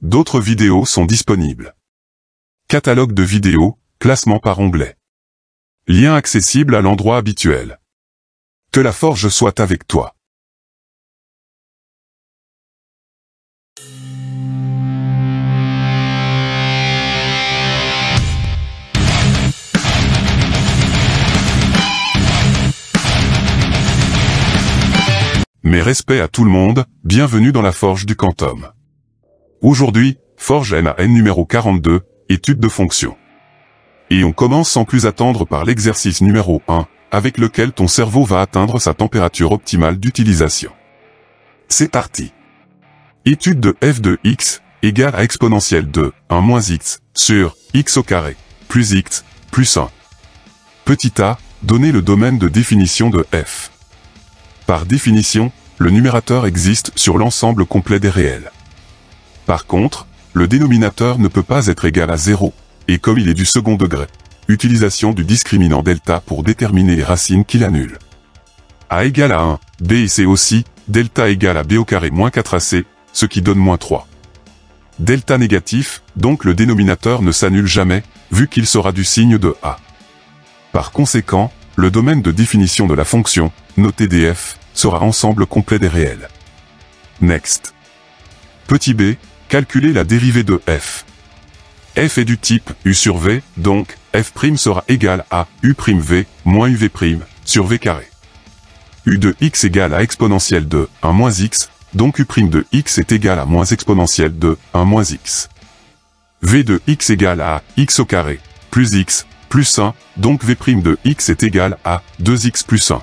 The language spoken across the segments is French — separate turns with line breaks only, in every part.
D'autres vidéos sont disponibles. Catalogue de vidéos, classement par onglet. Lien accessible à l'endroit habituel. Que la forge soit avec toi. Mes respects à tout le monde, bienvenue dans la forge du Quantum. Aujourd'hui, forge NaN numéro 42, étude de fonction. Et on commence sans plus attendre par l'exercice numéro 1, avec lequel ton cerveau va atteindre sa température optimale d'utilisation. C'est parti. Étude de f de x égale à exponentielle de 1 moins x sur x au carré, plus x, plus 1. Petit a, donner le domaine de définition de f. Par définition, le numérateur existe sur l'ensemble complet des réels. Par contre, le dénominateur ne peut pas être égal à 0, et comme il est du second degré, utilisation du discriminant delta pour déterminer les racines qui l'annulent. A égale à 1, b et c aussi, delta égale à b au carré moins 4ac, ce qui donne moins 3. Delta négatif, donc le dénominateur ne s'annule jamais, vu qu'il sera du signe de a. Par conséquent, le domaine de définition de la fonction, noté df, sera ensemble complet des réels. Next. Petit b, calculer la dérivée de f. F est du type u sur v, donc f' sera égal à u'v moins uv' sur v carré. U de x égale à exponentielle de 1 moins x, donc u' de x est égal à moins exponentielle de 1 moins x. V de x égale à x au carré, plus x, plus 1, donc v' de x est égal à 2x plus 1.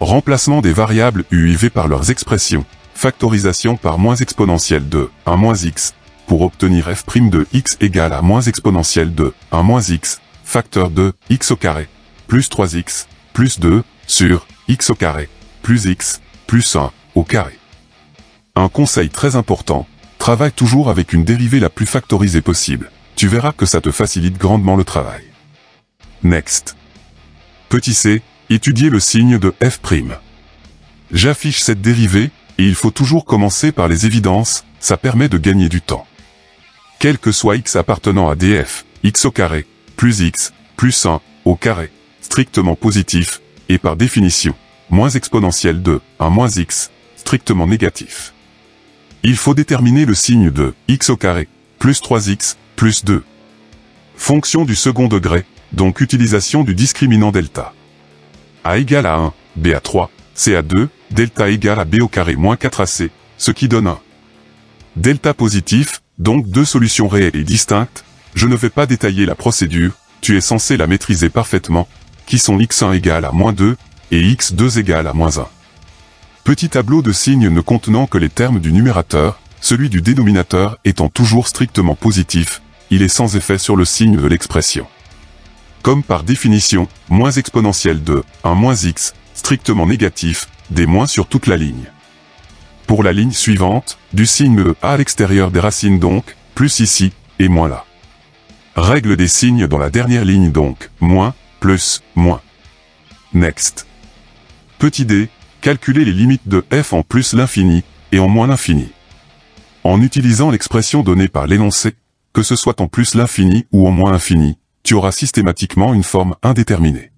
Remplacement des variables u et v par leurs expressions, factorisation par moins exponentielle de 1 moins x, pour obtenir f' de x égale à moins exponentielle de 1 moins x, facteur de x au carré, plus 3x, plus 2, sur x au carré, plus x, plus 1, au carré. Un conseil très important, travaille toujours avec une dérivée la plus factorisée possible, tu verras que ça te facilite grandement le travail. Next. Petit c, étudier le signe de f'. J'affiche cette dérivée, et il faut toujours commencer par les évidences, ça permet de gagner du temps. Quel que soit x appartenant à df, x au carré, plus x, plus 1, au carré, strictement positif, et par définition, moins exponentielle de 1 moins x, strictement négatif. Il faut déterminer le signe de x au carré, plus 3x, plus 2. Fonction du second degré, donc utilisation du discriminant delta. A égale à 1, b à 3, c à 2, delta égale à b au carré moins 4ac, ce qui donne 1. Delta positif, donc deux solutions réelles et distinctes, je ne vais pas détailler la procédure, tu es censé la maîtriser parfaitement, qui sont x1 égale à moins 2, et x2 égale à moins 1. Petit tableau de signes ne contenant que les termes du numérateur, celui du dénominateur étant toujours strictement positif, il est sans effet sur le signe de l'expression. Comme par définition, moins exponentielle de 1 moins x, strictement négatif, des moins sur toute la ligne. Pour la ligne suivante, du signe a à l'extérieur des racines donc, plus ici, et moins là. Règle des signes dans la dernière ligne donc, moins, plus, moins. Next. Petit d, calculer les limites de f en plus l'infini, et en moins l'infini. En utilisant l'expression donnée par l'énoncé, que ce soit en plus l'infini ou en moins l'infini, tu auras systématiquement une forme indéterminée.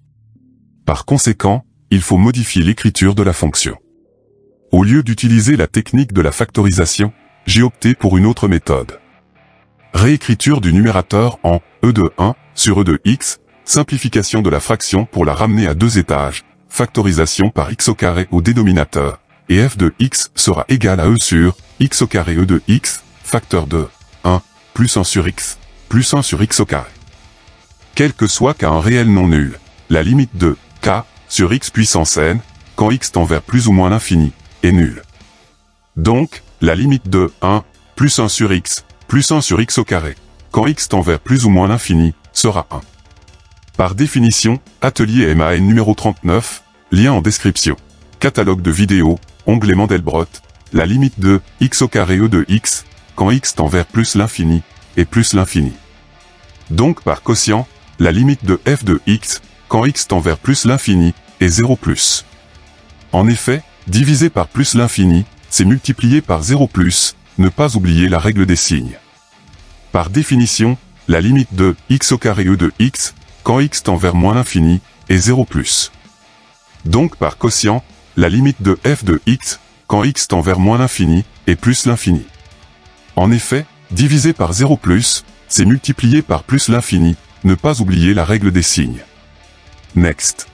Par conséquent, il faut modifier l'écriture de la fonction. Au lieu d'utiliser la technique de la factorisation, j'ai opté pour une autre méthode. Réécriture du numérateur en e de 1 sur e de x, simplification de la fraction pour la ramener à 2 étages, factorisation par x au carré au dénominateur, et f de x sera égal à e sur x au carré e de x, facteur de 1, plus 1 sur x, plus 1 sur x au carré. Quel que soit k un réel non nul, la limite de k sur x puissance n, quand x tend vers plus ou moins l'infini, est nulle. Donc, la limite de 1, plus 1 sur x, plus 1 sur x au carré, quand x tend vers plus ou moins l'infini, sera 1. Par définition, atelier MAN numéro 39, lien en description. Catalogue de vidéos, onglet Mandelbrot, la limite de x au carré e de x, quand x tend vers plus l'infini, est plus l'infini. Donc par quotient, la limite de f de x, quand x tend vers plus l'infini, est 0 plus. En effet, divisé par plus l'infini, c'est multiplié par 0 plus, ne pas oublier la règle des signes. Par définition, la limite de x au carré e de x, quand x tend vers moins l'infini, est 0 plus. Donc par quotient, la limite de f de x, quand x tend vers moins l'infini, est plus l'infini. En effet, diviser par 0 plus, c'est multiplier par plus l'infini, ne pas oublier la règle des signes. Next.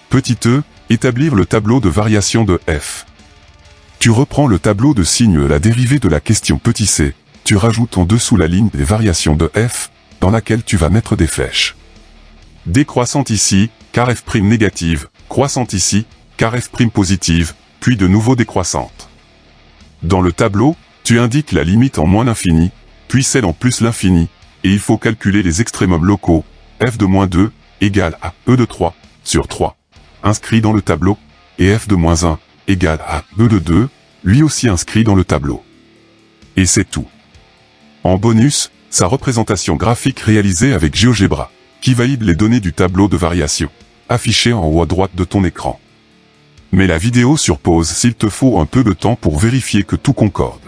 Petit e, établir le tableau de variation de f. Tu reprends le tableau de signes la dérivée de la question petit c, tu rajoutes en dessous la ligne des variations de f, dans laquelle tu vas mettre des flèches. Décroissante ici, car f' négative, croissante ici, car f' positive, puis de nouveau décroissante. Dans le tableau, tu indiques la limite en moins l'infini, puis celle en plus l'infini, et il faut calculer les extrémums locaux, f de moins 2, égale à e de 3, sur 3, inscrit dans le tableau, et f de moins 1, égale à e de 2, lui aussi inscrit dans le tableau. Et c'est tout. En bonus, sa représentation graphique réalisée avec GeoGebra, qui valide les données du tableau de variation, affiché en haut à droite de ton écran. Mets la vidéo sur pause s'il te faut un peu de temps pour vérifier que tout concorde.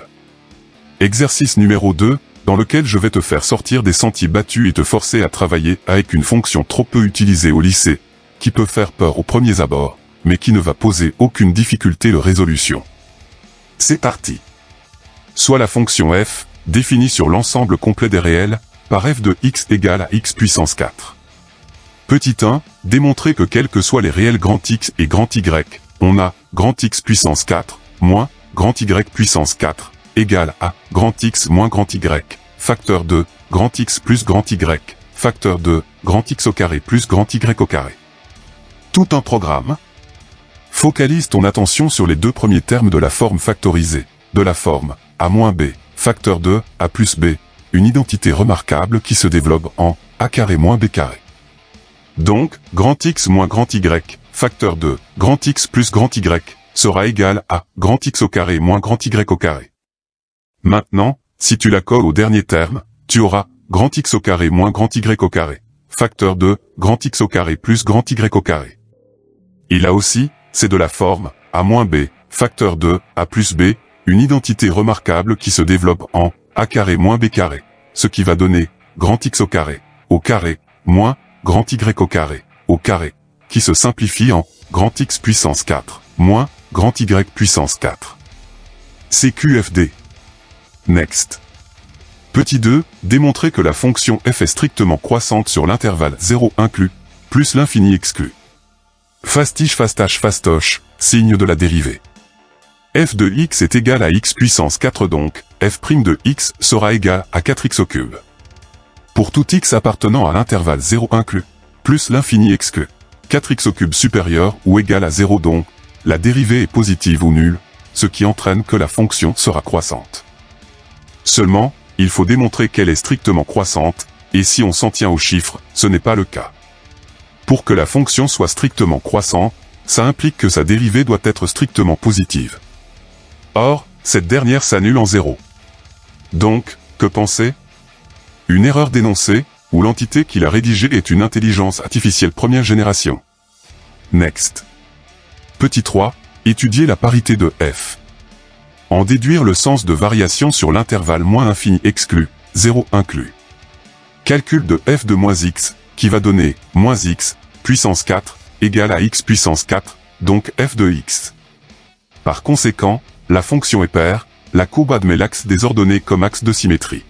Exercice numéro 2, dans lequel je vais te faire sortir des sentiers battus et te forcer à travailler avec une fonction trop peu utilisée au lycée, qui peut faire peur aux premiers abords, mais qui ne va poser aucune difficulté de résolution. C'est parti. Soit la fonction f, définie sur l'ensemble complet des réels, par f de x égale à x puissance 4. Petit 1, démontrer que quels que soient les réels grand X et grand Y, on a grand X puissance 4, moins grand Y puissance 4, égale à grand X moins grand Y, facteur de grand X plus grand Y, facteur de grand X au carré plus grand Y au carré. Tout un programme. Focalise ton attention sur les deux premiers termes de la forme factorisée, de la forme a moins b, facteur de a plus b, une identité remarquable qui se développe en a carré moins b carré. Donc, grand X moins grand Y, facteur de grand X plus grand Y, sera égal à grand X au carré moins grand Y au carré. Maintenant, si tu la colles au dernier terme, tu auras grand X au carré moins grand Y au carré, facteur de grand X au carré plus grand Y au carré. Et là aussi, c'est de la forme a moins b, facteur de a plus b, une identité remarquable qui se développe en a carré moins b carré, ce qui va donner grand X au carré, moins grand Y au carré, qui se simplifie en grand X puissance 4, moins grand Y puissance 4. CQFD. Next. Petit 2, démontrer que la fonction f est strictement croissante sur l'intervalle 0 inclus, plus l'infini exclu. Fastiche fastache fastoche, signe de la dérivée. f de x est égal à x puissance 4 donc, f' de x sera égal à 4x au cube. Pour tout x appartenant à l'intervalle 0 inclus, plus l'infini exclu, 4x au cube supérieur ou égal à 0 donc, la dérivée est positive ou nulle, ce qui entraîne que la fonction sera croissante. Seulement, il faut démontrer qu'elle est strictement croissante, et si on s'en tient aux chiffres, ce n'est pas le cas. Pour que la fonction soit strictement croissante, ça implique que sa dérivée doit être strictement positive. Or, cette dernière s'annule en 0. Donc, que penser? Une erreur d'énoncé, ou l'entité qui l'a rédigée est une intelligence artificielle première génération. Next. Petit 3, étudier la parité de f. En déduire le sens de variation sur l'intervalle moins infini exclu, 0 inclus. Calcul de f de moins x, qui va donner moins x, puissance 4, égale à x puissance 4, donc f de x. Par conséquent, la fonction est paire, la courbe admet l'axe des ordonnées comme axe de symétrie.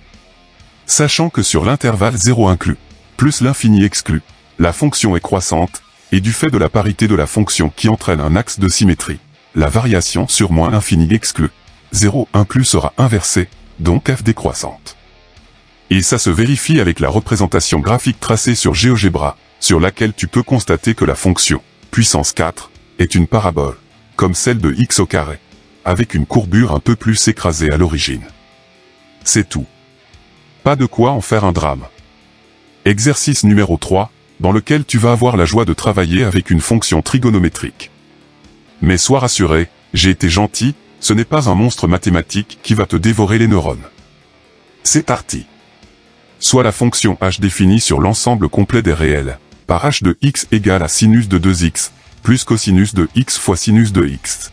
Sachant que sur l'intervalle 0 inclus, plus l'infini exclu, la fonction est croissante, et du fait de la parité de la fonction qui entraîne un axe de symétrie, la variation sur moins l'infini exclu, 0 inclus sera inversée, donc f décroissante. Et ça se vérifie avec la représentation graphique tracée sur GeoGebra, sur laquelle tu peux constater que la fonction, puissance 4, est une parabole, comme celle de x au carré, avec une courbure un peu plus écrasée à l'origine. C'est tout. Pas de quoi en faire un drame. Exercice numéro 3, dans lequel tu vas avoir la joie de travailler avec une fonction trigonométrique. Mais sois rassuré, j'ai été gentil, ce n'est pas un monstre mathématique qui va te dévorer les neurones. C'est parti. Soit la fonction h définie sur l'ensemble complet des réels, par h de x égale à sinus de 2x, plus cosinus de x fois sinus de x.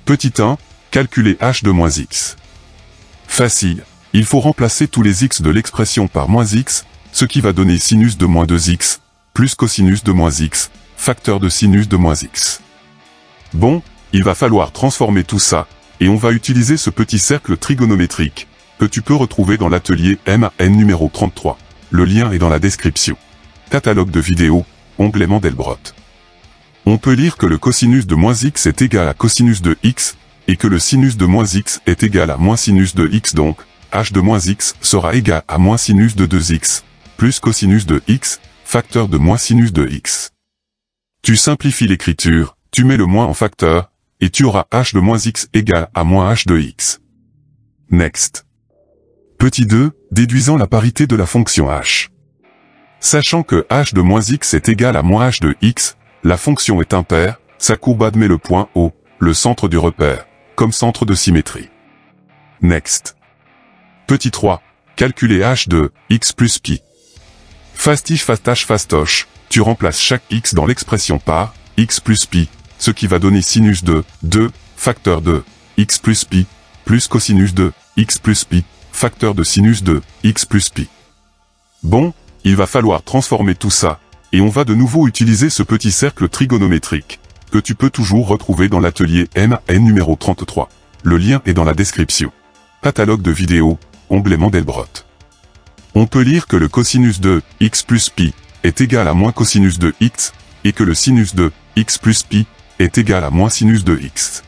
Petit 1, calculer h de moins x. Facile. Il faut remplacer tous les x de l'expression par moins x, ce qui va donner sinus de moins 2x, plus cosinus de moins x, facteur de sinus de moins x. Bon, il va falloir transformer tout ça, et on va utiliser ce petit cercle trigonométrique, que tu peux retrouver dans l'atelier MAN numéro 33. Le lien est dans la description. Catalogue de vidéos, onglet Mandelbrot. On peut lire que le cosinus de moins x est égal à cosinus de x, et que le sinus de moins x est égal à moins sinus de x, donc h de moins x sera égal à moins sinus de 2x, plus cosinus de x, facteur de moins sinus de x. Tu simplifies l'écriture, tu mets le moins en facteur, et tu auras h de moins x égal à moins h de x. Next. Petit 2, déduisant la parité de la fonction h. Sachant que h de moins x est égal à moins h de x, la fonction est impaire, sa courbe admet le point O, le centre du repère, comme centre de symétrie. Next. Petit 3, calculer h de x plus pi. Fastiche fastache fastoche, tu remplaces chaque x dans l'expression par x plus pi, ce qui va donner sinus de 2, facteur de x plus pi, plus cosinus de x plus pi, facteur de sinus de x plus pi. Bon, il va falloir transformer tout ça, et on va de nouveau utiliser ce petit cercle trigonométrique, que tu peux toujours retrouver dans l'atelier MAN numéro 33. Le lien est dans la description. Catalogue de vidéos, onglet Mandelbrot. On peut lire que le cosinus de x plus pi est égal à moins cosinus de x, et que le sinus de x plus pi est égal à moins sinus de x.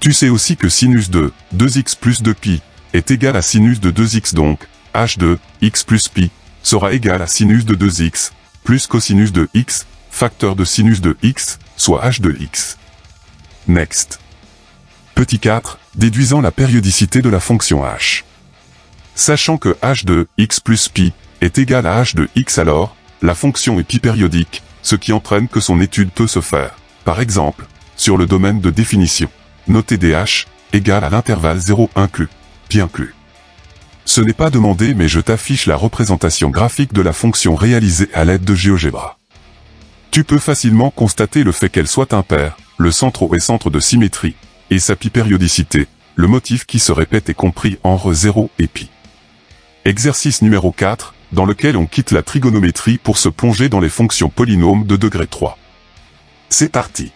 Tu sais aussi que sinus de 2x plus 2pi est égal à sinus de 2x, donc h de x plus pi sera égal à sinus de 2x, plus cosinus de x, facteur de sinus de x, soit h de x. Next. Petit 4, déduisant la périodicité de la fonction h. Sachant que h de x plus pi est égal à h de x, alors, la fonction est pi périodique, ce qui entraîne que son étude peut se faire, par exemple, sur le domaine de définition. Notez dh égale à l'intervalle 0 inclus, pi inclus. Ce n'est pas demandé, mais je t'affiche la représentation graphique de la fonction réalisée à l'aide de GeoGebra. Tu peux facilement constater le fait qu'elle soit impaire, le centre O est centre de symétrie, et sa pi périodicité, le motif qui se répète est compris entre 0 et pi. Exercice numéro 4, dans lequel on quitte la trigonométrie pour se plonger dans les fonctions polynômes de degré 3. C'est parti.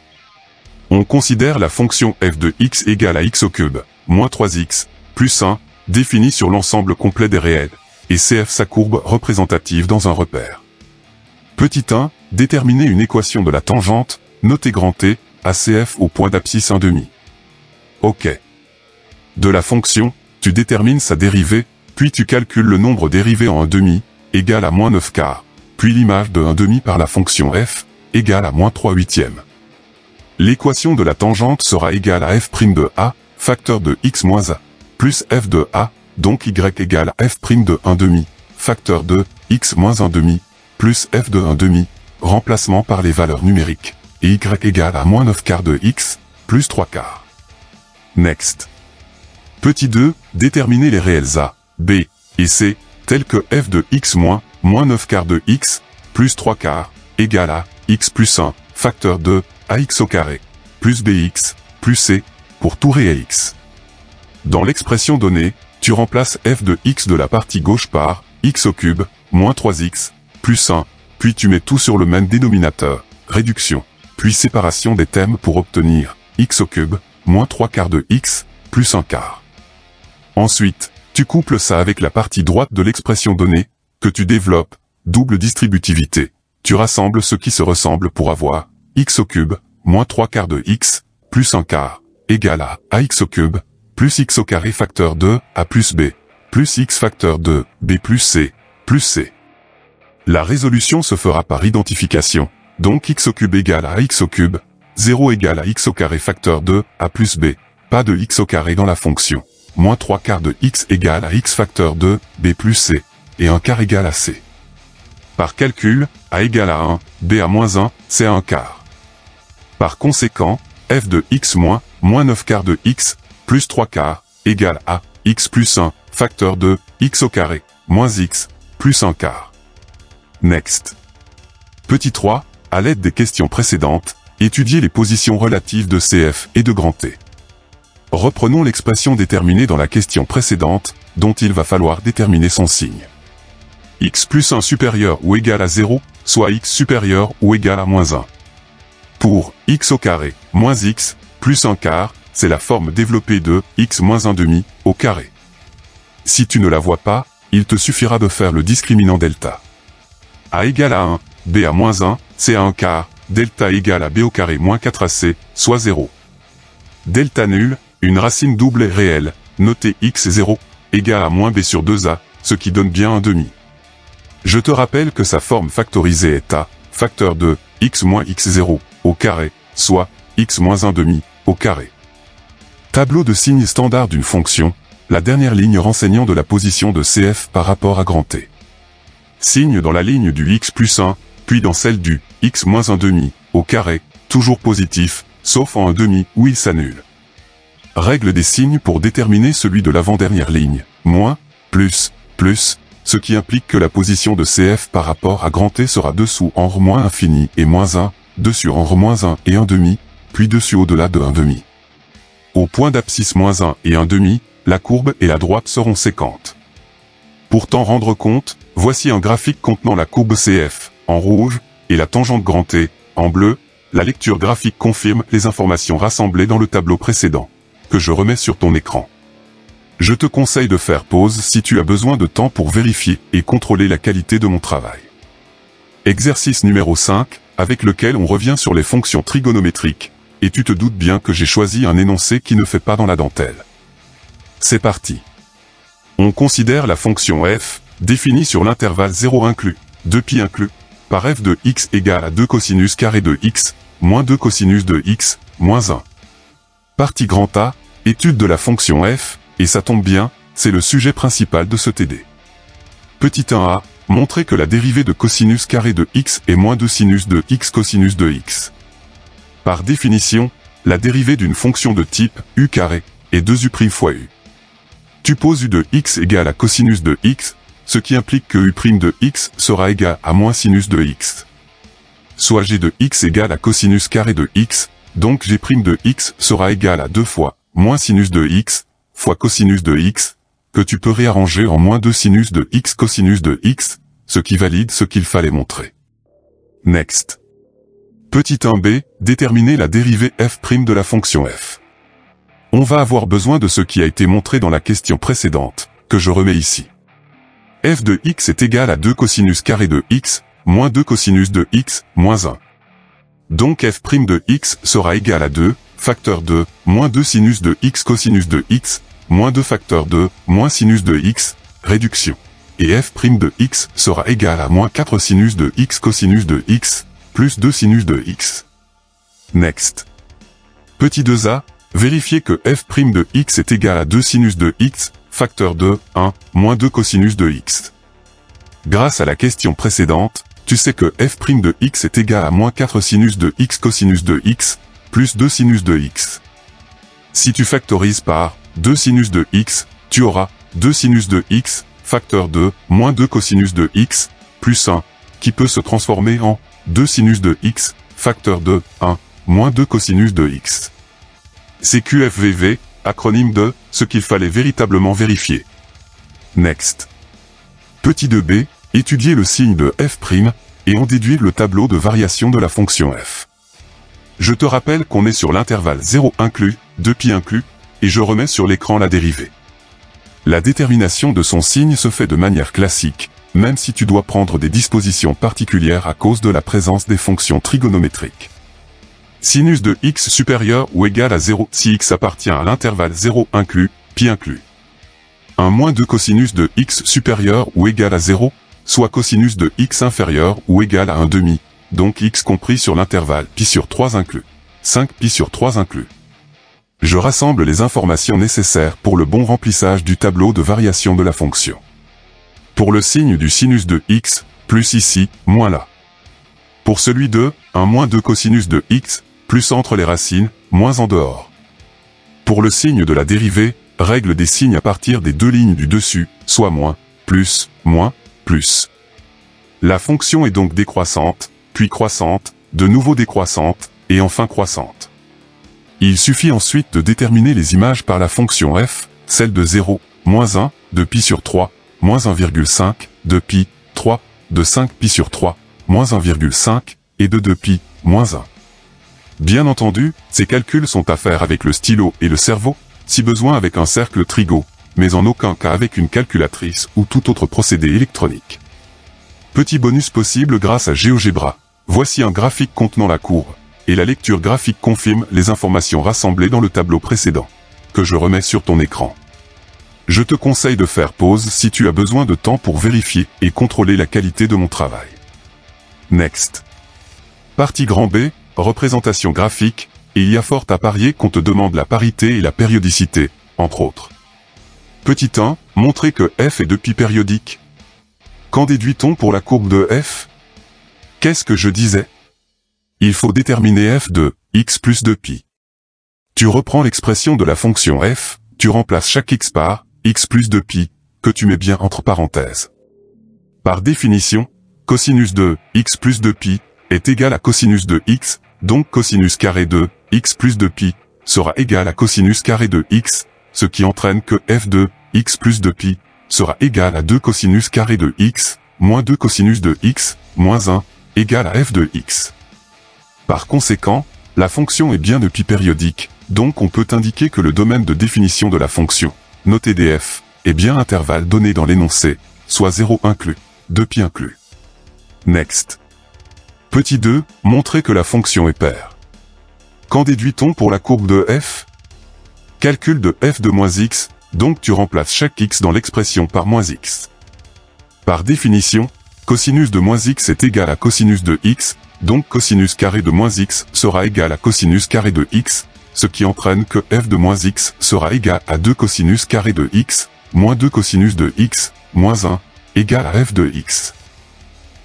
On considère la fonction f de x égale à x au cube, moins 3x, plus 1, définie sur l'ensemble complet des réels, et cf sa courbe représentative dans un repère. Petit 1, déterminer une équation de la tangente, notez grand T, à cf au point d'abscisse 1/2. Ok. De la fonction, tu détermines sa dérivée, puis tu calcules le nombre dérivé en 1/2, égal à moins 9 quarts, puis l'image de 1/2 par la fonction f, égale à moins 3/8. L'équation de la tangente sera égale à f' de a, facteur de x moins a, plus f de a, donc y égale à f' de 1/2, facteur de x moins 1/2, plus f de 1/2, remplacement par les valeurs numériques, et y égale à moins 9 quarts de x, plus 3 quarts. Next. Petit 2, déterminer les réels a, b et c, tels que f de x moins 9 quarts de x, plus 3 quarts, égale à x plus 1, facteur de ax au carré, plus bx, plus c, pour tout réel x. Dans l'expression donnée, tu remplaces f de x de la partie gauche par x au cube, moins 3x, plus 1, puis tu mets tout sur le même dénominateur, réduction, puis séparation des termes pour obtenir x au cube, moins 3 quarts de x, plus 1 quart. Ensuite, tu couples ça avec la partie droite de l'expression donnée, que tu développes, double distributivité. Tu rassembles ce qui se ressemble pour avoir x au cube, moins 3 quarts de x, plus 1 quart, égale à ax au cube, plus x au carré facteur de a plus b, plus x facteur de b plus c, plus c. La résolution se fera par identification, donc x au cube égale à ax au cube, 0 égale à x au carré facteur de a plus b, pas de x au carré dans la fonction, moins 3 quarts de x égale à x facteur de b plus c, et 1 quart égale à c. Par calcul, a égale à 1, b à moins 1, c à 1 quart. Par conséquent, f de x moins 9 quarts de x, plus 3 quarts, égale à x plus 1, facteur de x au carré, moins x, plus 1 quart. Next. Petit 3, à l'aide des questions précédentes, étudiez les positions relatives de CF et de grand T. Reprenons l'expression déterminée dans la question précédente, dont il va falloir déterminer son signe. X plus 1 supérieur ou égal à 0, soit x supérieur ou égal à moins 1. Pour x au carré moins x plus 1 quart, c'est la forme développée de x moins 1 demi au carré. Si tu ne la vois pas, il te suffira de faire le discriminant delta. A égale à 1, b à moins 1, c à 1 quart, delta égale à b au carré moins 4ac, soit 0. Delta nul, une racine double est réelle, notée x0, égale à moins b sur 2a, ce qui donne bien 1 demi. Je te rappelle que sa forme factorisée est a, facteur de x moins x0, au carré, soit x moins 1 demi, au carré. Tableau de signes standard d'une fonction, la dernière ligne renseignant de la position de CF par rapport à grand T. Signe dans la ligne du x plus 1, puis dans celle du x moins 1 demi, au carré, toujours positif, sauf en 1 demi où il s'annule. Règle des signes pour déterminer celui de l'avant-dernière ligne, moins, plus, ce qui implique que la position de CF par rapport à grand T sera dessous en moins infini et moins 1, dessus en moins 1 et 1 demi, puis dessus au-delà de 1 demi. Au point d'abscisse moins 1 et 1 demi, la courbe et la droite seront séquentes. Pour t'en rendre compte, voici un graphique contenant la courbe CF, en rouge, et la tangente grand T, en bleu. La lecture graphique confirme les informations rassemblées dans le tableau précédent, que je remets sur ton écran. Je te conseille de faire pause si tu as besoin de temps pour vérifier et contrôler la qualité de mon travail. Exercice numéro 5, avec lequel on revient sur les fonctions trigonométriques, et tu te doutes bien que j'ai choisi un énoncé qui ne fait pas dans la dentelle. C'est parti. On considère la fonction f, définie sur l'intervalle 0 inclus, 2π inclus, par f de x égale à 2 cosinus carré de x, moins 2 cosinus de x, moins 1. Partie grand A, étude de la fonction f, et ça tombe bien, c'est le sujet principal de ce TD. Petit 1a, montrer que la dérivée de cosinus carré de x est moins 2 sinus de x cosinus de x. Par définition, la dérivée d'une fonction de type u carré est 2u' fois u. Tu poses u de x égale à cosinus de x, ce qui implique que u' de x sera égal à moins sinus de x. Soit g de x égale à cosinus carré de x, donc g' de x sera égal à 2 fois moins sinus de x, fois cosinus de x, que tu peux réarranger en moins 2 sinus de x cosinus de x, ce qui valide ce qu'il fallait montrer. Next. Petit 1b, déterminer la dérivée f' de la fonction f. On va avoir besoin de ce qui a été montré dans la question précédente, que je remets ici. F de x est égal à 2 cosinus carré de x, moins 2 cosinus de x, moins 1. Donc f' de x sera égal à 2, facteur de, moins 2 sinus de x cosinus de x, moins 2 facteur de, moins sinus de x, réduction. Et f' de x sera égal à moins 4 sinus de x cosinus de x, plus 2 sinus de x. Next. Petit 2a, vérifier que f' de x est égal à 2 sinus de x, facteur de 1, moins 2 cosinus de x. Grâce à la question précédente, tu sais que f' de x est égal à moins 4 sinus de x cosinus de x, plus 2 sinus de x. Si tu factorises par 2 sinus de x, tu auras 2 sinus de x, facteur de moins 2 cosinus de x, plus 1, qui peut se transformer en 2 sinus de x, facteur de 1, moins 2 cosinus de x. C'est QFVV, acronyme de ce qu'il fallait véritablement vérifier. Next. Petit 2b, étudier le signe de f', et en déduire le tableau de variation de la fonction f. Je te rappelle qu'on est sur l'intervalle 0 inclus, 2π inclus, et je remets sur l'écran la dérivée. La détermination de son signe se fait de manière classique, même si tu dois prendre des dispositions particulières à cause de la présence des fonctions trigonométriques. Sinus de x supérieur ou égal à 0 si x appartient à l'intervalle 0 inclus, π inclus. Un moins 2 cosinus de x supérieur ou égal à 0, soit cosinus de x inférieur ou égal à 1 demi, donc x compris sur l'intervalle π sur 3 inclus. 5 π sur 3 inclus. Je rassemble les informations nécessaires pour le bon remplissage du tableau de variation de la fonction. Pour le signe du sinus de x, plus ici, moins là. Pour celui de 1 moins 2 cosinus de x, plus entre les racines, moins en dehors. Pour le signe de la dérivée, règle des signes à partir des deux lignes du dessus, soit moins, plus, plus. La fonction est donc décroissante, puis croissante, de nouveau décroissante, et enfin croissante. Il suffit ensuite de déterminer les images par la fonction f, celle de 0, moins 1, de pi sur 3, moins 1,5, de pi, 3, de 5 pi sur 3, moins 1,5, et de 2 pi, moins 1. Bien entendu, ces calculs sont à faire avec le stylo et le cerveau, si besoin avec un cercle Trigo, mais en aucun cas avec une calculatrice ou tout autre procédé électronique. Petit bonus possible grâce à GeoGebra. Voici un graphique contenant la courbe, et la lecture graphique confirme les informations rassemblées dans le tableau précédent, que je remets sur ton écran. Je te conseille de faire pause si tu as besoin de temps pour vérifier et contrôler la qualité de mon travail. Next. Partie grand B, représentation graphique, et il y a fort à parier qu'on te demande la parité et la périodicité, entre autres. Petit 1, montrer que f est de pi périodique. Qu'en déduit-on pour la courbe de f? Qu'est-ce que je disais? Il faut déterminer f de x plus 2pi. Tu reprends l'expression de la fonction f, tu remplaces chaque x par x plus 2pi, que tu mets bien entre parenthèses. Par définition, cosinus de x plus 2pi est égal à cosinus de x, donc cosinus carré de x plus 2pi sera égal à cosinus carré de x, ce qui entraîne que f de x plus 2pi sera égal à 2 cosinus carré de x, moins 2 cosinus de x, moins 1, égal à f de x. Par conséquent, la fonction est bien de pi périodique, donc on peut indiquer que le domaine de définition de la fonction, noté df, est bien intervalle donné dans l'énoncé, soit 0 inclus, 2pi inclus. Next. Petit 2, montrer que la fonction est paire. Qu'en déduit-on pour la courbe de f? Calcul de f de moins x, donc tu remplaces chaque x dans l'expression par moins x. Par définition, cosinus de moins x est égal à cosinus de x, donc cosinus carré de moins x sera égal à cosinus carré de x, ce qui entraîne que f de moins x sera égal à 2 cosinus carré de x, moins 2 cosinus de x, moins 1, égal à f de x.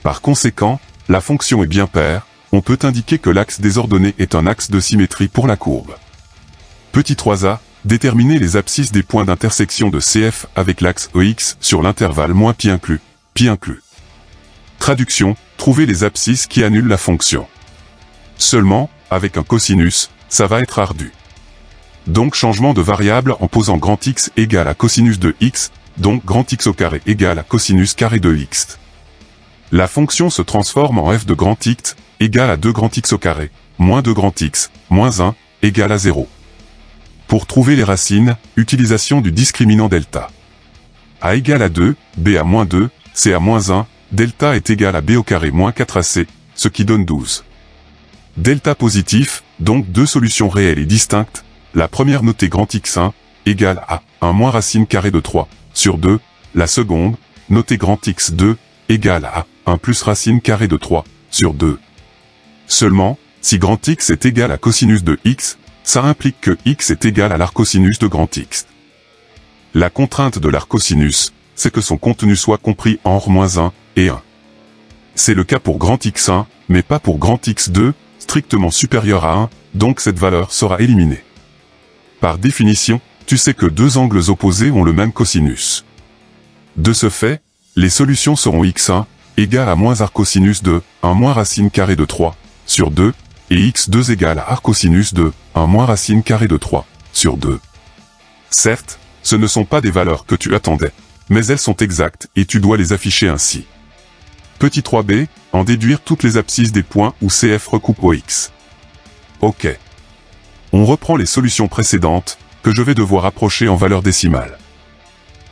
Par conséquent, la fonction est bien paire, on peut indiquer que l'axe des ordonnées est un axe de symétrie pour la courbe. Petit 3a, déterminer les abscisses des points d'intersection de CF avec l'axe EX sur l'intervalle moins pi inclus, pi inclus. Traduction, trouver les abscisses qui annulent la fonction. Seulement, avec un cosinus, ça va être ardu. Donc changement de variable en posant grand X égale à cosinus de X, donc grand X au carré égale à cosinus carré de X. La fonction se transforme en f de grand X égale à 2 grand X au carré, moins 2 grand X, moins 1, égale à 0. Pour trouver les racines, utilisation du discriminant delta. A égale à 2, b à moins 2, c à moins 1, delta est égal à b au carré moins 4ac, ce qui donne 12. Delta positif, donc deux solutions réelles et distinctes, la première notée grand X1, égale à 1 moins racine carrée de 3, sur 2, la seconde, notée grand X2, égale à 1 plus racine carrée de 3, sur 2. Seulement, si grand X est égal à cosinus de X, ça implique que X est égal à l'arcosinus de grand X. La contrainte de l'arcosinus, c'est que son contenu soit compris entre moins 1 et 1. C'est le cas pour grand X1, mais pas pour grand X2, strictement supérieur à 1, donc cette valeur sera éliminée. Par définition, tu sais que deux angles opposés ont le même cosinus. De ce fait, les solutions seront X1, égale à moins arcosinus de 1 moins racine carrée de 3, sur 2, et X2 égale à arcosinus de 1 moins racine carrée de 3, sur 2. Certes, ce ne sont pas des valeurs que tu attendais, mais elles sont exactes et tu dois les afficher ainsi. Petit 3b, en déduire toutes les abscisses des points où CF recoupe OX. Ok. On reprend les solutions précédentes, que je vais devoir approcher en valeur décimale.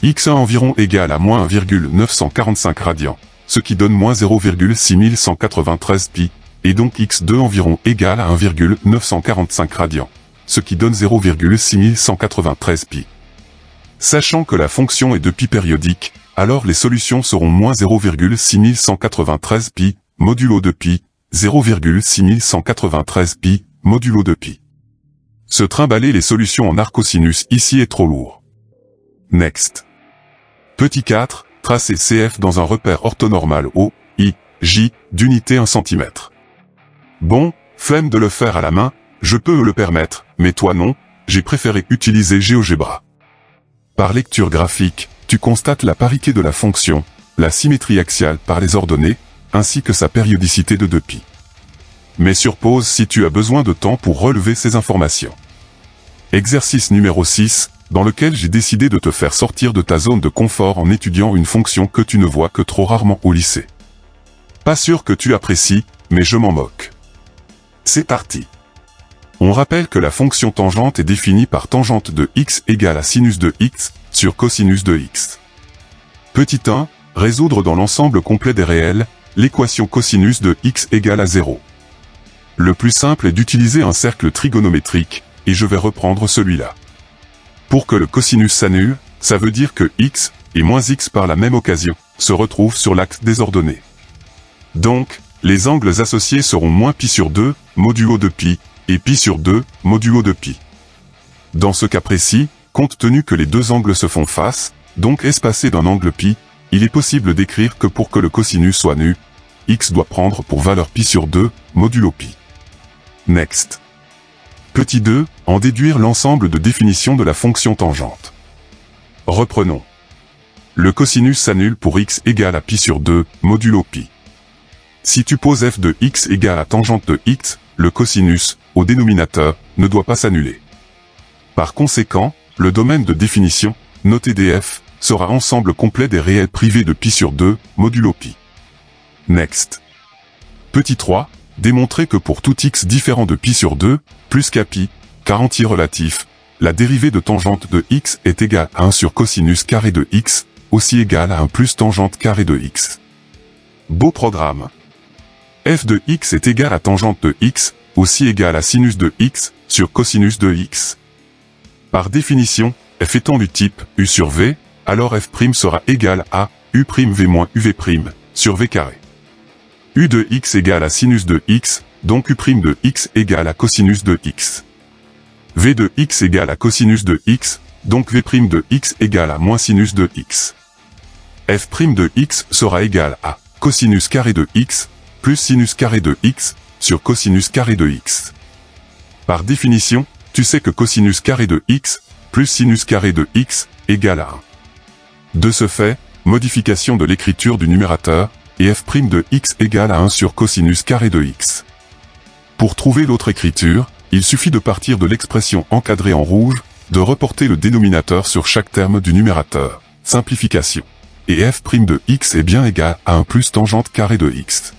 X1 environ égale à moins 1,945 radians, ce qui donne moins 0,6193 pi, et donc X2 environ égale à 1,945 radians, ce qui donne 0,6193 pi. Sachant que la fonction est de pi périodique, alors les solutions seront moins 0,6193 pi, modulo de pi, 0,6193 pi, modulo de pi. Se trimballer les solutions en arcosinus ici est trop lourd. Next. Petit 4, tracer CF dans un repère orthonormal O, I, J, d'unité 1 cm. Bon, flemme de le faire à la main, je peux me le permettre, mais toi non, j'ai préféré utiliser GeoGebra. Par lecture graphique, tu constates la parité de la fonction, la symétrie axiale par les ordonnées, ainsi que sa périodicité de 2π. Mais sur pause si tu as besoin de temps pour relever ces informations. Exercice numéro 6, dans lequel j'ai décidé de te faire sortir de ta zone de confort en étudiant une fonction que tu ne vois que trop rarement au lycée. Pas sûr que tu apprécies, mais je m'en moque. C'est parti. On rappelle que la fonction tangente est définie par tangente de x égale à sinus de x sur cosinus de x. Petit 1, résoudre dans l'ensemble complet des réels, l'équation cosinus de x égale à 0. Le plus simple est d'utiliser un cercle trigonométrique, et je vais reprendre celui-là. Pour que le cosinus s'annule, ça veut dire que x, et moins x par la même occasion, se retrouvent sur l'axe désordonné. Donc, les angles associés seront moins pi sur 2, modulo de pi, et pi sur 2, modulo de pi. Dans ce cas précis, compte tenu que les deux angles se font face, donc espacés d'un angle pi, il est possible d'écrire que pour que le cosinus soit nu, x doit prendre pour valeur pi sur 2, modulo pi. Next. Petit 2, en déduire l'ensemble de définitions de la fonction tangente. Reprenons. Le cosinus s'annule pour x égale à pi sur 2, modulo pi. Si tu poses f de x égale à tangente de x, le cosinus, au dénominateur, ne doit pas s'annuler. Par conséquent, le domaine de définition, noté df, sera ensemble complet des réels privés de pi sur 2, modulo pi. Next. Petit 3, démontrer que pour tout x différent de pi sur 2, plus qu'à pi, car entier relatif, la dérivée de tangente de x est égale à 1 sur cosinus carré de x, aussi égale à 1 plus tangente carré de x. Beau programme. F de x est égal à tangente de x, aussi égale à sinus de x, sur cosinus de x. Par définition, f étant du type u sur v, alors f' sera égal à u'(v moins uv', sur v carré. U de x égale à sinus de x, donc u' de x égale à cosinus de x. V de x égale à cosinus de x, donc v' de x égale à moins sinus de x. F' de x sera égal à cosinus carré de x, plus sinus carré de x, sur cosinus carré de x. Par définition, tu sais que cosinus carré de x, plus sinus carré de x, égale à 1. De ce fait, modification de l'écriture du numérateur, et f' de x égale à 1 sur cosinus carré de x. Pour trouver l'autre écriture, il suffit de partir de l'expression encadrée en rouge, de reporter le dénominateur sur chaque terme du numérateur, simplification. Et f' de x est bien égal à 1 plus tangente carré de x.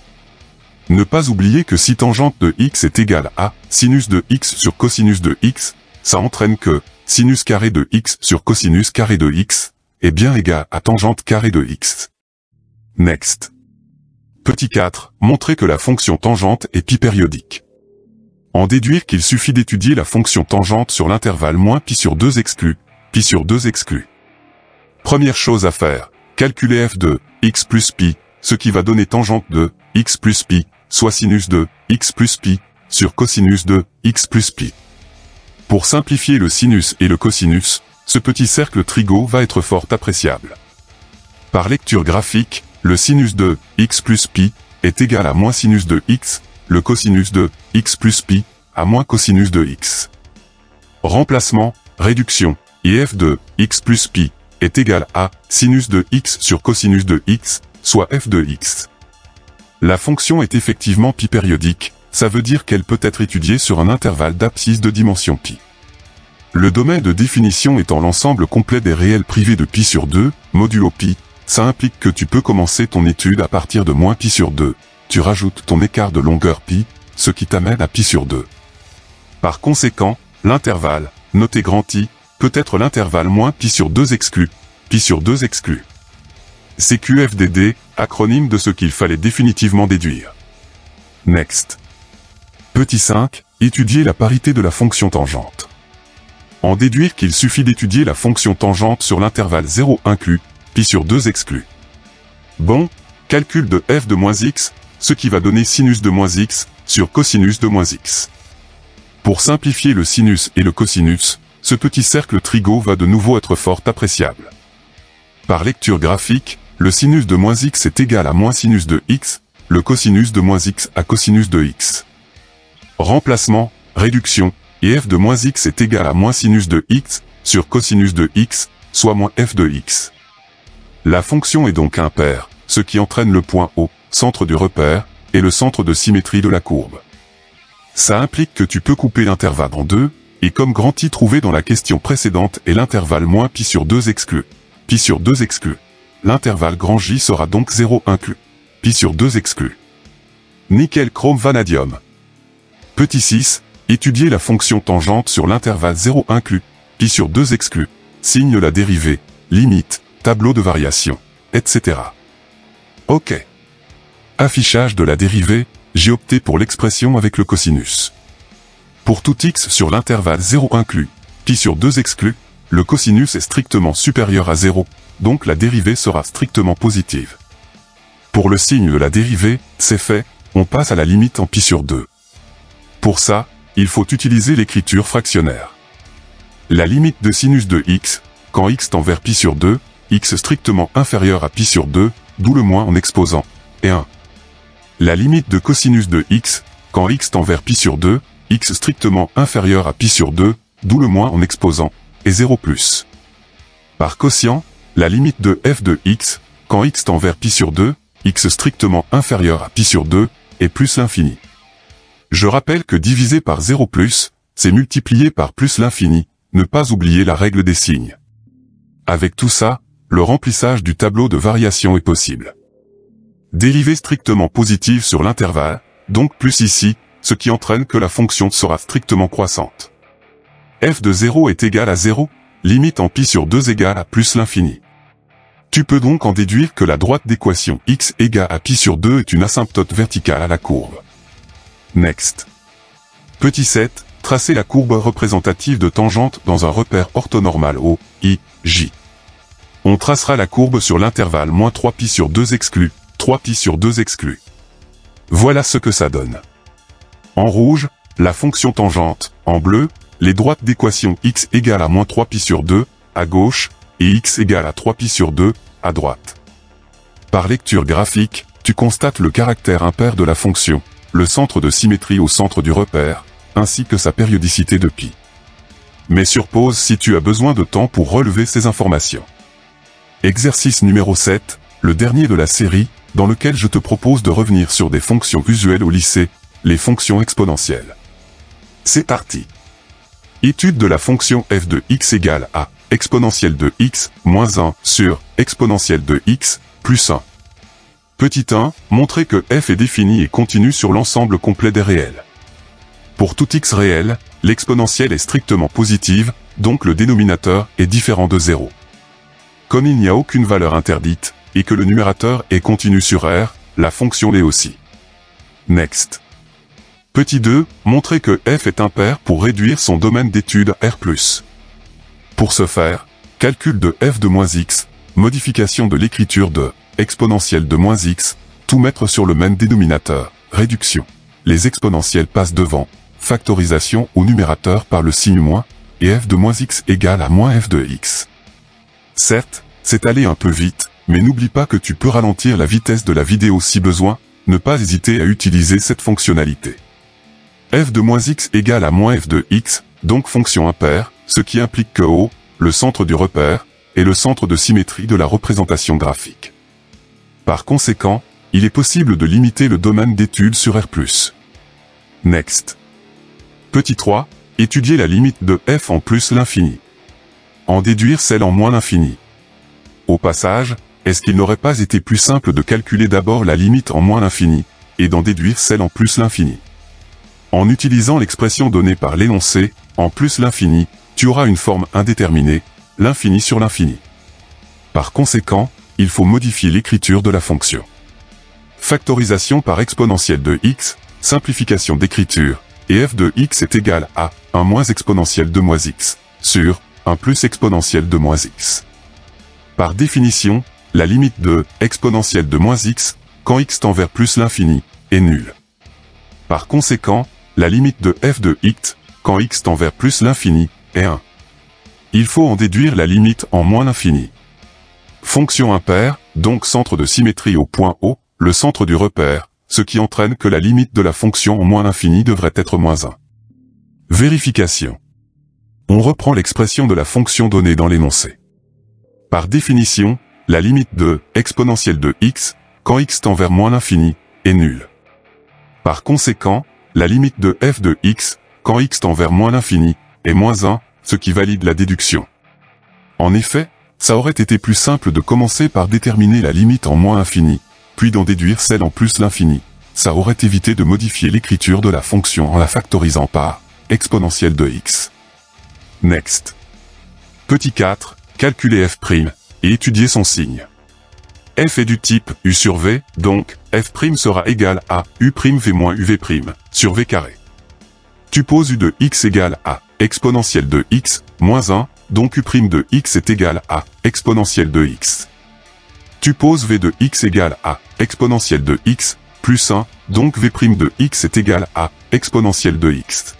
Ne pas oublier que si tangente de x est égale à sinus de x sur cosinus de x, ça entraîne que sinus carré de x sur cosinus carré de x est bien égal à tangente carré de x. Next. Petit 4, montrer que la fonction tangente est pi périodique. En déduire qu'il suffit d'étudier la fonction tangente sur l'intervalle moins pi sur 2 exclu, pi sur 2 exclu. Première chose à faire, calculer f de x plus pi, ce qui va donner tangente de x plus pi, soit sinus de x plus pi, sur cosinus de x plus pi. Pour simplifier le sinus et le cosinus, ce petit cercle trigo va être fort appréciable. Par lecture graphique, le sinus de x plus pi est égal à moins sinus de x, le cosinus de x plus pi à moins cosinus de x. Remplacement, réduction, et f de x plus pi est égal à sinus de x sur cosinus de x, soit f de x. La fonction est effectivement pi périodique, ça veut dire qu'elle peut être étudiée sur un intervalle d'abscisse de dimension pi. Le domaine de définition étant l'ensemble complet des réels privés de pi sur 2, modulo pi, ça implique que tu peux commencer ton étude à partir de moins pi sur 2. Tu rajoutes ton écart de longueur pi, ce qui t'amène à pi sur 2. Par conséquent, l'intervalle, noté grand I, peut être l'intervalle moins pi sur 2 exclu, pi sur 2 exclu. C'est QFDD, acronyme de ce qu'il fallait définitivement déduire. Next. Petit 5, étudier la parité de la fonction tangente. En déduire qu'il suffit d'étudier la fonction tangente sur l'intervalle 0 inclus, pi sur 2 exclu. Bon, calcul de f de moins x, ce qui va donner sinus de moins x, sur cosinus de moins x. Pour simplifier le sinus et le cosinus, ce petit cercle trigo va de nouveau être fort appréciable. Par lecture graphique, le sinus de moins x est égal à moins sinus de x, le cosinus de moins x à cosinus de x. Remplacement, réduction, et f de moins x est égal à moins sinus de x, sur cosinus de x, soit moins f de x. La fonction est donc impaire, ce qui entraîne le point O, centre du repère, et le centre de symétrie de la courbe. Ça implique que tu peux couper l'intervalle en deux, et comme grand I trouvé dans la question précédente est l'intervalle moins pi sur 2 exclu. Pi sur 2 exclu. L'intervalle grand J sera donc 0 inclus. Pi sur 2 exclu. Nickel chrome vanadium. Petit 6, étudier la fonction tangente sur l'intervalle 0 inclus, pi sur 2 exclu, signe la dérivée, limite, tableau de variation, etc. OK. Affichage de la dérivée, j'ai opté pour l'expression avec le cosinus. Pour tout x sur l'intervalle 0 inclus, pi sur 2 exclu, le cosinus est strictement supérieur à 0, donc la dérivée sera strictement positive. Pour le signe de la dérivée, c'est fait, on passe à la limite en pi sur 2. Pour ça, il faut utiliser l'écriture fractionnaire. La limite de sinus de x, quand x tend vers pi sur 2, x strictement inférieur à pi sur 2, d'où le moins en exposant, est 1. La limite de cosinus de x, quand x tend vers pi sur 2, x strictement inférieur à pi sur 2, d'où le moins en exposant, est 0 plus. Par quotient, la limite de f de x, quand x tend vers pi sur 2, x strictement inférieur à pi sur 2, est plus l'infini. Je rappelle que diviser par 0 plus, c'est multiplier par plus l'infini, ne pas oublier la règle des signes. Avec tout ça, le remplissage du tableau de variation est possible. Dérivée strictement positive sur l'intervalle, donc plus ici, ce qui entraîne que la fonction sera strictement croissante. F de 0 est égal à 0, limite en pi sur 2 égale à plus l'infini. Tu peux donc en déduire que la droite d'équation x égale à pi sur 2 est une asymptote verticale à la courbe. Next. Petit 7, tracer la courbe représentative de tangente dans un repère orthonormal O, I, J. On tracera la courbe sur l'intervalle moins 3 pi sur 2 exclu, 3 pi sur 2 exclu. Voilà ce que ça donne. En rouge, la fonction tangente, en bleu, les droites d'équation x égale à moins 3 pi sur 2, à gauche, et x égale à 3 pi sur 2, à droite. Par lecture graphique, tu constates le caractère impair de la fonction, le centre de symétrie au centre du repère, ainsi que sa périodicité de pi. Mais sur pause si tu as besoin de temps pour relever ces informations. Exercice numéro 7, le dernier de la série, dans lequel je te propose de revenir sur des fonctions usuelles au lycée, les fonctions exponentielles. C'est parti. Étude de la fonction f de x égale à exponentielle de x moins 1 sur exponentielle de x plus 1. Petit 1, montrer que f est défini et continu sur l'ensemble complet des réels. Pour tout x réel, l'exponentielle est strictement positive, donc le dénominateur est différent de 0. Comme il n'y a aucune valeur interdite, et que le numérateur est continu sur R, la fonction l'est aussi. Next. Petit 2, montrer que f est impair pour réduire son domaine d'étude R+. Pour ce faire, calcul de f de moins x, modification de l'écriture de exponentielle de moins x, tout mettre sur le même dénominateur, réduction. Les exponentielles passent devant, factorisation au numérateur par le signe moins, et f de moins x égale à moins f de x. Certes, c'est aller un peu vite, mais n'oublie pas que tu peux ralentir la vitesse de la vidéo si besoin, ne pas hésiter à utiliser cette fonctionnalité. F de moins x égale à moins f de x, donc fonction impaire, ce qui implique que O, le centre du repère, est le centre de symétrie de la représentation graphique. Par conséquent, il est possible de limiter le domaine d'étude sur R+. Next. Petit 3, étudier la limite de f en plus l'infini. En déduire celle en moins l'infini. Au passage, est-ce qu'il n'aurait pas été plus simple de calculer d'abord la limite en moins l'infini, et d'en déduire celle en plus l'infini? En utilisant l'expression donnée par l'énoncé, en plus l'infini, tu auras une forme indéterminée, l'infini sur l'infini. Par conséquent, il faut modifier l'écriture de la fonction. Factorisation par exponentielle de x, simplification d'écriture, et f de x est égal à 1 moins exponentielle de moins x, sur 1 plus exponentielle de moins x. Par définition, la limite de exponentielle de moins x, quand x tend vers plus l'infini, est nulle. Par conséquent, la limite de f de x, quand x tend vers plus l'infini, est 1. Il faut en déduire la limite en moins l'infini. Fonction impaire, donc centre de symétrie au point O, le centre du repère, ce qui entraîne que la limite de la fonction en moins l'infini devrait être moins 1. Vérification. On reprend l'expression de la fonction donnée dans l'énoncé. Par définition, la limite de exponentielle de x, quand x tend vers moins l'infini, est nulle. Par conséquent, la limite de f de x, quand x tend vers moins l'infini, est -1, ce qui valide la déduction. En effet, ça aurait été plus simple de commencer par déterminer la limite en moins infini, puis d'en déduire celle en plus l'infini. Ça aurait évité de modifier l'écriture de la fonction en la factorisant par exponentielle de x. Next. Petit 4, calculer f', et étudier son signe. F est du type U sur V, donc f' sera égal à U'V moins UV' sur V carré. Tu poses U de x égale à exponentielle de x, moins 1, donc U' de x est égal à exponentielle de x. Tu poses V de x égale à exponentielle de x, plus 1, donc V' de x est égal à exponentielle de x.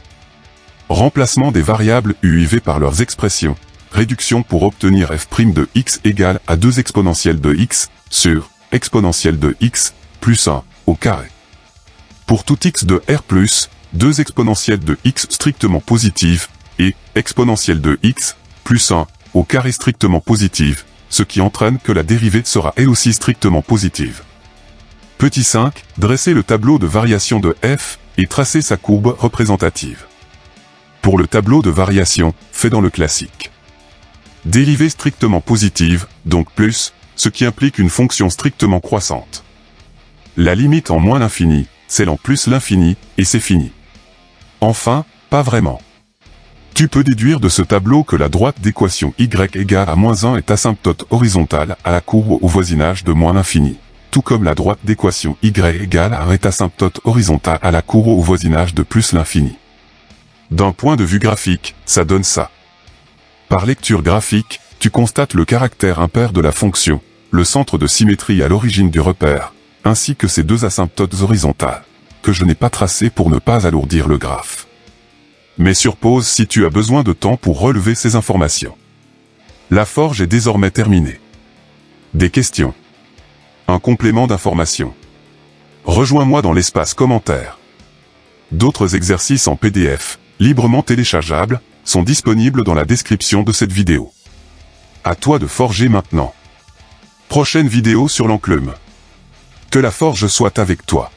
Remplacement des variables U et V par leurs expressions. Réduction pour obtenir f' de x égale à 2 exponentielle de x, sur exponentielle de x, plus 1, au carré. Pour tout x de R+, 2 exponentielles de x strictement positives, et exponentielle de x, plus 1, au carré strictement positive, ce qui entraîne que la dérivée sera elle aussi strictement positive. Petit 5, dresser le tableau de variation de f, et tracer sa courbe représentative. Pour le tableau de variation, fait dans le classique. Dérivée strictement positive, donc plus, ce qui implique une fonction strictement croissante. La limite en moins l'infini, celle en plus l'infini, et c'est fini. Enfin, pas vraiment. Tu peux déduire de ce tableau que la droite d'équation y égale à -1 est asymptote horizontale à la courbe au voisinage de moins l'infini, tout comme la droite d'équation y égale à 1 est asymptote horizontale à la courbe au voisinage de plus l'infini. D'un point de vue graphique, ça donne ça. Par lecture graphique, tu constates le caractère impair de la fonction, le centre de symétrie à l'origine du repère, ainsi que ces deux asymptotes horizontales, que je n'ai pas tracées pour ne pas alourdir le graphe. Mais sur pause si tu as besoin de temps pour relever ces informations. La forge est désormais terminée. Des questions? Un complément d'information. Rejoins-moi dans l'espace commentaires. D'autres exercices en PDF, librement téléchargeables, sont disponibles dans la description de cette vidéo. À toi de forger maintenant. Prochaine vidéo sur l'enclume. Que la forge soit avec toi.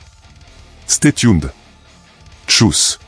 Stay tuned. Tchuss.